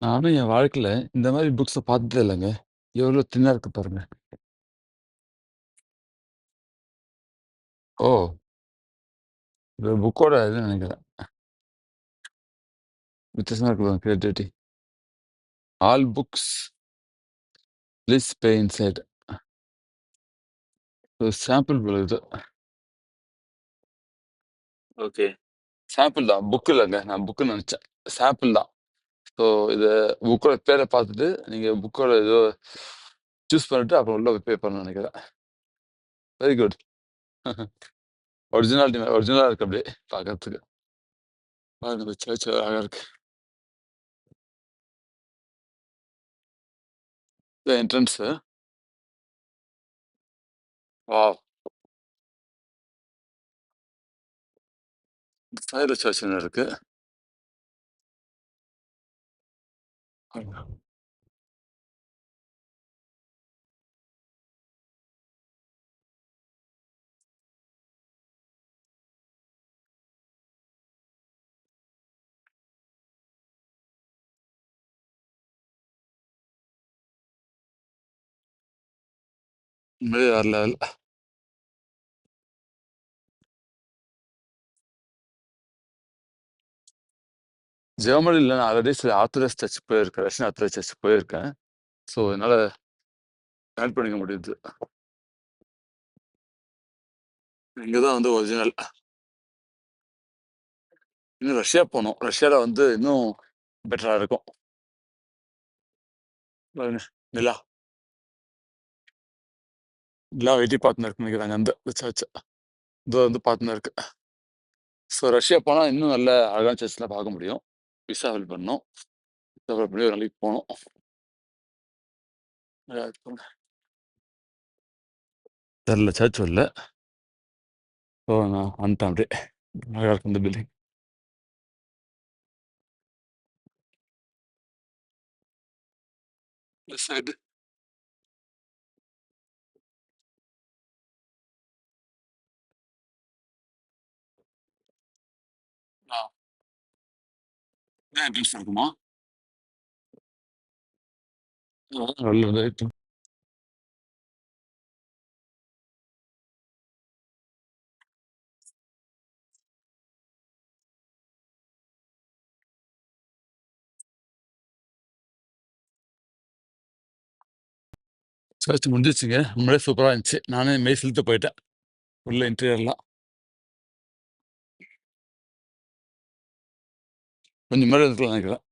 நானும் என் வாழ்க்கையில இந்த மாரி புக்ஸ பார்த்ததே இல்லங்க. எவ்வளோ தின்னா இருக்கு பாருங்க. ஓ! இது புக்கோட இதுன்னு நெனைக்கிறேன். வித்தியாசமா இருக்கு பாருங்க creativity. All books please pay inside. ஒரு சாம்பிள் போல இது. ஓகே. சாம்பிள் தான். புக் இல்லங்க. நான் புக்குன்னு நெனச்சேன். சாம்பிள் தான். ஸோ இத புக்கோட பேர பார்த்துட்டு, நீங்க புக்கோட ஏதோ சூஸ் பண்ணிட்டு அப்புறம் உள்ள போய் பே பண்ணணும்னு நெனைக்கிறேன். Very good. ஒரிஜினலா இருக்கு அப்படியே பார்க்கறதுக்கு. பாருங்க இந்த சர்ச் அழகா இருக்கு. இதான் என்ட்ரன்ஸு. வாவ்! சைடுல சர்ச் ஒண்ணு இருக்கு. உண்மையிலேயே வேற லெவல். ஜெர்மனில நான் ஆல்ரெடி சில ஆர்த்தடாக்ஸ் சர்ச் போயிருக்கேன். ரஷ்யன் ஆர்த்தடாக்ஸ் சர்ச் போயிருக்கேன். ஸோ என்னால கனெக்ட் பண்ணிக்க முடியுது. இங்க தான் வந்து ஒரிஜினல். இன்னும் ரஷ்யா போணும். ரஷ்யால வந்து இன்னும் பெட்டரா இருக்கும். பாருங்க நிலா. நிலாவ எட்டி பார்த்துன்னு இருக்குன்னு நெனைக்கிறேன் அந்த சர்ச்ச. இதோ வந்து பார்த்துன்னு இருக்கு. ஸோ ரஷ்யா போனா இன்னும் நல்ல அழகான சர்ச்லாம் பார்க்க முடியும். விசா ஃபில் பண்ணணும். விசா ஃபில் பண்ணி ஒரு நாளைக்கு போணும். தெர்ல சர்ச் வரல. ஸோ நான் வந்துட்டேன் அப்படியே. அழகா இருக்கு இந்த பில்டிங். இந்த சைடு. ஆ. இதான் என்ட்ரன்ஸ் இருக்குமா? உள்ள வந்து சர்ச் முடிஞ்சிருச்சுங்க. உண்மையிலே சூப்பரா இருந்துச்சு. நானே மெய் சிலுத்து போயிட்டேன். உள்ள இன்டீரியர்லாம். கொஞ்சம் முன்னாடி இருந்துருக்கலாம்னு நெனைக்கிறேன்.